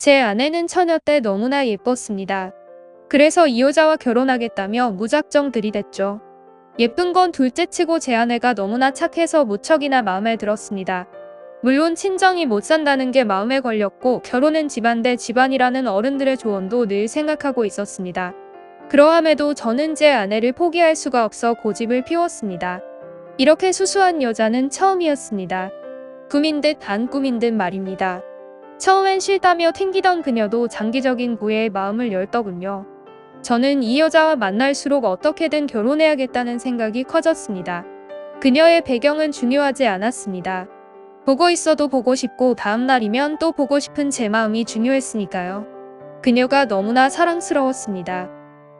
제 아내는 처녀 때 너무나 예뻤습니다. 그래서 이 여자와 결혼하겠다며 무작정 들이댔죠. 예쁜 건 둘째치고 제 아내가 너무나 착해서 무척이나 마음에 들었습니다. 물론 친정이 못 산다는 게 마음에 걸렸고 결혼은 집안 대 집안이라는 어른들의 조언도 늘 생각하고 있었습니다. 그러함에도 저는 제 아내를 포기할 수가 없어 고집을 피웠습니다. 이렇게 수수한 여자는 처음이었습니다. 꿈인 듯 안 꿈인 듯 말입니다. 처음엔 싫다며 튕기던 그녀도 장기적인 고해에 마음을 열더군요. 저는 이 여자와 만날수록 어떻게든 결혼해야겠다는 생각이 커졌습니다. 그녀의 배경은 중요하지 않았습니다. 보고 있어도 보고 싶고 다음날이면 또 보고 싶은 제 마음이 중요했으니까요. 그녀가 너무나 사랑스러웠습니다.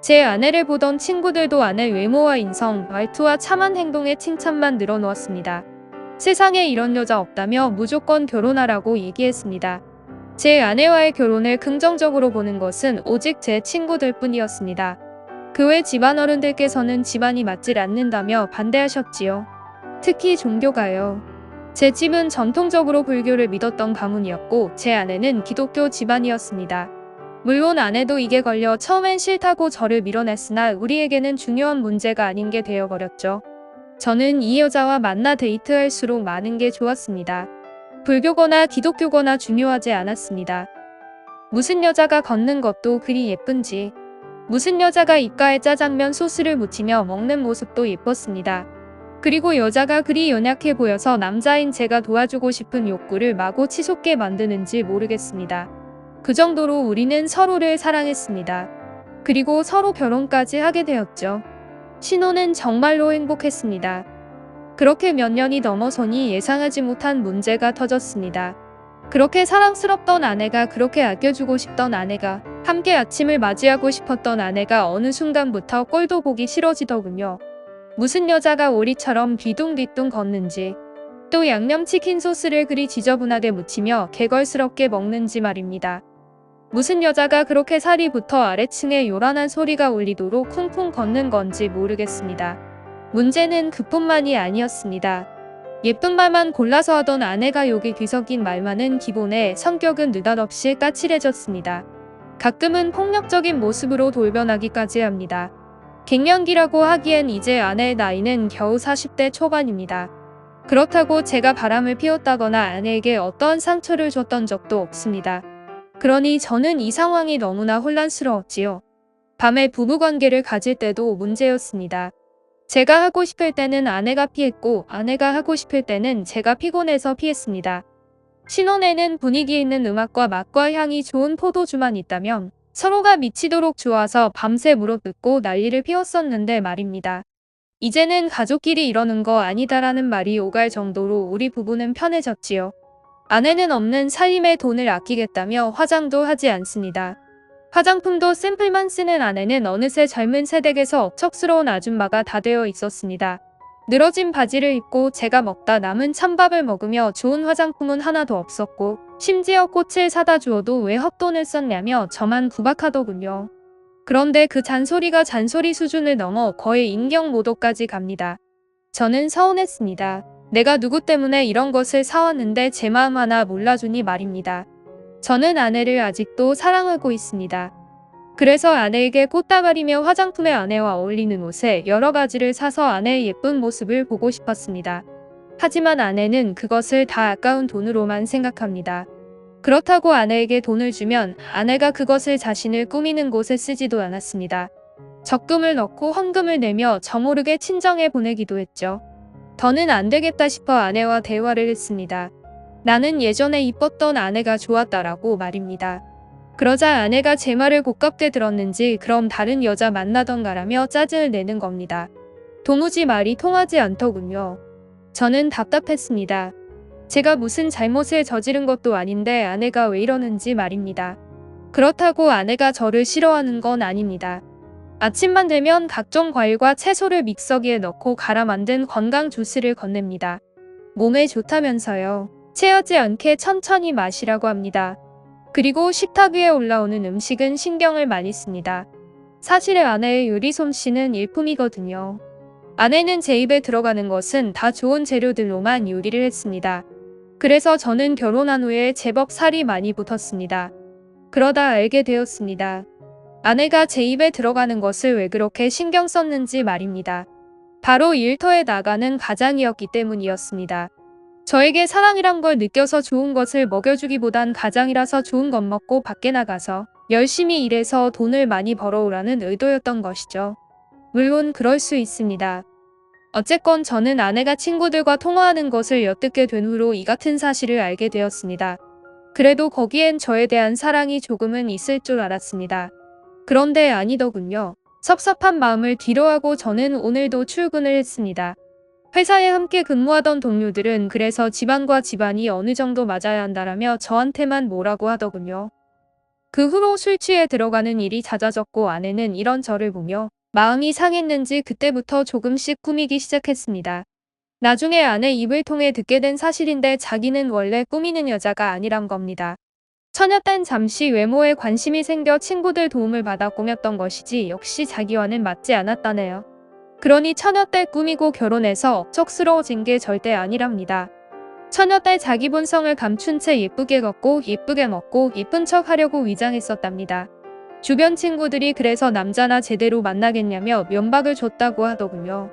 제 아내를 보던 친구들도 아내 외모와 인성, 말투와 참한 행동에 칭찬만 늘어놓았습니다. 세상에 이런 여자 없다며 무조건 결혼하라고 얘기했습니다. 제 아내와의 결혼을 긍정적으로 보는 것은 오직 제 친구들 뿐이었습니다. 그 외 집안 어른들께서는 집안이 맞질 않는다며 반대하셨지요. 특히 종교가요. 제 집은 전통적으로 불교를 믿었던 가문이었고 제 아내는 기독교 집안이었습니다. 물론 아내도 이게 걸려 처음엔 싫다고 저를 밀어냈으나 우리에게는 중요한 문제가 아닌 게 되어버렸죠. 저는 이 여자와 만나 데이트할수록 많은 게 좋았습니다. 불교거나 기독교거나 중요하지 않았습니다. 무슨 여자가 걷는 것도 그리 예쁜지, 무슨 여자가 입가에 짜장면 소스를 묻히며 먹는 모습도 예뻤습니다. 그리고 여자가 그리 연약해 보여서 남자인 제가 도와주고 싶은 욕구를 마구 치솟게 만드는지 모르겠습니다. 그 정도로 우리는 서로를 사랑했습니다. 그리고 서로 결혼까지 하게 되었죠. 신혼은 정말로 행복했습니다. 그렇게 몇 년이 넘어서니 예상하지 못한 문제가 터졌습니다. 그렇게 사랑스럽던 아내가, 그렇게 아껴주고 싶던 아내가, 함께 아침을 맞이하고 싶었던 아내가 어느 순간부터 꼴도 보기 싫어지더군요. 무슨 여자가 오리처럼 뒤뚱뒤뚱 걷는지, 또 양념치킨 소스를 그리 지저분하게 묻히며 개걸스럽게 먹는지 말입니다. 무슨 여자가 그렇게 살이 붙어 아래층에 요란한 소리가 울리도록 쿵쿵 걷는 건지 모르겠습니다. 문제는 그뿐만이 아니었습니다. 예쁜 말만 골라서 하던 아내가 욕이 뒤섞인 말만은 기본에 성격은 느닷없이 까칠해졌습니다. 가끔은 폭력적인 모습으로 돌변하기까지 합니다. 갱년기라고 하기엔 이제 아내의 나이는 겨우 40대 초반입니다. 그렇다고 제가 바람을 피웠다거나 아내에게 어떠한 상처를 줬던 적도 없습니다. 그러니 저는 이 상황이 너무나 혼란스러웠지요. 밤에 부부관계를 가질 때도 문제였습니다. 제가 하고 싶을 때는 아내가 피했고 아내가 하고 싶을 때는 제가 피곤해서 피했습니다. 신혼에는 분위기 있는 음악과 맛과 향이 좋은 포도주만 있다면 서로가 미치도록 좋아서 밤새 물어뜯고 난리를 피웠었는데 말입니다. 이제는 가족끼리 이러는 거 아니다라는 말이 오갈 정도로 우리 부부는 편해졌지요. 아내는 없는 살림에 돈을 아끼겠다며 화장도 하지 않습니다. 화장품도 샘플만 쓰는 아내는 어느새 젊은 새댁에서 억척스러운 아줌마가 다 되어 있었습니다. 늘어진 바지를 입고 제가 먹다 남은 찬밥을 먹으며 좋은 화장품은 하나도 없었고 심지어 꽃을 사다 주어도 왜 헛돈을 썼냐며 저만 구박하더군요. 그런데 그 잔소리가 잔소리 수준을 넘어 거의 인격모독까지 갑니다. 저는 서운했습니다. 내가 누구 때문에 이런 것을 사왔는데 제 마음 하나 몰라주니 말입니다. 저는 아내를 아직도 사랑하고 있습니다. 그래서 아내에게 꽃다발이며 화장품에 아내와 어울리는 옷에 여러 가지를 사서 아내의 예쁜 모습을 보고 싶었습니다. 하지만 아내는 그것을 다 아까운 돈으로만 생각합니다. 그렇다고 아내에게 돈을 주면 아내가 그것을 자신을 꾸미는 곳에 쓰지도 않았습니다. 적금을 넣고 헌금을 내며 저모르게 친정에 보내기도 했죠. 더는 안 되겠다 싶어 아내와 대화를 했습니다. 나는 예전에 이뻤던 아내가 좋았다라고 말입니다. 그러자 아내가 제 말을 고깝게 들었는지 그럼 다른 여자 만나던가라며 짜증을 내는 겁니다. 도무지 말이 통하지 않더군요. 저는 답답했습니다. 제가 무슨 잘못을 저지른 것도 아닌데 아내가 왜 이러는지 말입니다. 그렇다고 아내가 저를 싫어하는 건 아닙니다. 아침만 되면 각종 과일과 채소를 믹서기에 넣고 갈아 만든 건강 주스를 건넵니다. 몸에 좋다면서요. 체하지 않게 천천히 마시라고 합니다. 그리고 식탁 위에 올라오는 음식은 신경을 많이 씁니다. 사실 아내의 요리 솜씨는 일품이거든요. 아내는 제 입에 들어가는 것은 다 좋은 재료들로만 요리를 했습니다. 그래서 저는 결혼한 후에 제법 살이 많이 붙었습니다. 그러다 알게 되었습니다. 아내가 제 입에 들어가는 것을 왜 그렇게 신경 썼는지 말입니다. 바로 일터에 나가는 가장이었기 때문이었습니다. 저에게 사랑이란 걸 느껴서 좋은 것을 먹여주기보단 가장이라서 좋은 것 먹고 밖에 나가서 열심히 일해서 돈을 많이 벌어오라는 의도였던 것이죠. 물론 그럴 수 있습니다. 어쨌건 저는 아내가 친구들과 통화하는 것을 엿듣게 된 후로 이 같은 사실을 알게 되었습니다. 그래도 거기엔 저에 대한 사랑이 조금은 있을 줄 알았습니다. 그런데 아니더군요. 섭섭한 마음을 뒤로하고 저는 오늘도 출근을 했습니다. 회사에 함께 근무하던 동료들은 그래서 집안과 집안이 어느 정도 맞아야 한다라며 저한테만 뭐라고 하더군요. 그 후로 술 취해 들어가는 일이 잦아졌고 아내는 이런 저를 보며 마음이 상했는지 그때부터 조금씩 꾸미기 시작했습니다. 나중에 아내 입을 통해 듣게 된 사실인데 자기는 원래 꾸미는 여자가 아니란 겁니다. 처녀 땐 잠시 외모에 관심이 생겨 친구들 도움을 받아 꾸몄던 것이지 역시 자기와는 맞지 않았다네요. 그러니 처녀 때 꾸미고 결혼해서 억척스러워진 게 절대 아니랍니다. 처녀 때 자기 본성을 감춘 채 예쁘게 걷고 예쁘게 먹고 예쁜 척 하려고 위장했었답니다. 주변 친구들이 그래서 남자나 제대로 만나겠냐며 면박을 줬다고 하더군요.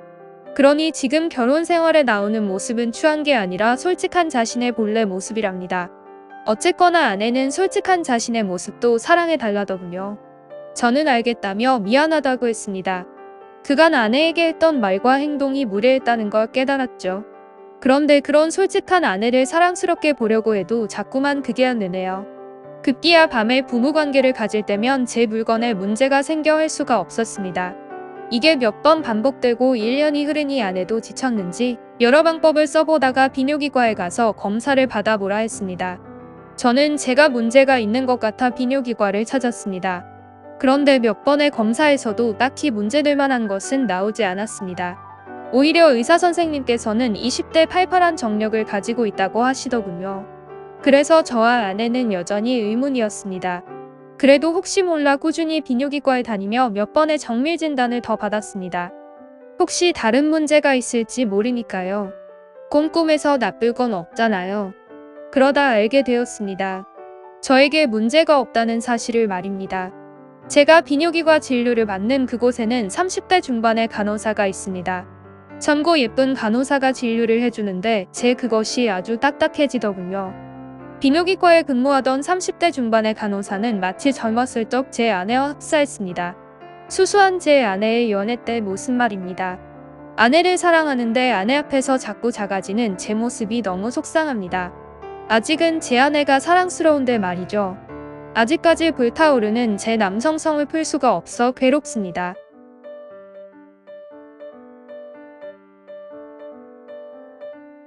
그러니 지금 결혼 생활에 나오는 모습은 추한 게 아니라 솔직한 자신의 본래 모습이랍니다. 어쨌거나 아내는 솔직한 자신의 모습도 사랑해 달라더군요. 저는 알겠다며 미안하다고 했습니다. 그간 아내에게 했던 말과 행동이 무례했다는 걸 깨달았죠. 그런데 그런 솔직한 아내를 사랑스럽게 보려고 해도 자꾸만 그게 안 되네요. 급기야 밤에 부부관계를 가질 때면 제 물건에 문제가 생겨 할 수가 없었습니다. 이게 몇 번 반복되고 1년이 흐르니 아내도 지쳤는지 여러 방법을 써보다가 비뇨기과에 가서 검사를 받아보라 했습니다. 저는 제가 문제가 있는 것 같아 비뇨기과를 찾았습니다. 그런데 몇 번의 검사에서도 딱히 문제될 만한 것은 나오지 않았습니다. 오히려 의사 선생님께서는 20대 팔팔한 정력을 가지고 있다고 하시더군요. 그래서 저와 아내는 여전히 의문이었습니다. 그래도 혹시 몰라 꾸준히 비뇨기과에 다니며 몇 번의 정밀 진단을 더 받았습니다. 혹시 다른 문제가 있을지 모르니까요. 꼼꼼해서 나쁠 건 없잖아요. 그러다 알게 되었습니다. 저에게 문제가 없다는 사실을 말입니다. 제가 비뇨기과 진료를 받는 그곳에는 30대 중반의 간호사가 있습니다. 젊고 예쁜 간호사가 진료를 해주는데 제 그것이 아주 딱딱해지더군요. 비뇨기과에 근무하던 30대 중반의 간호사는 마치 젊었을 적 제 아내와 흡사했습니다. 수수한 제 아내의 연애 때 모습 말입니다. 아내를 사랑하는데 아내 앞에서 자꾸 작아지는 제 모습이 너무 속상합니다. 아직은 제 아내가 사랑스러운데 말이죠. 아직까지 불타오르는 제 남성성을 풀 수가 없어 괴롭습니다.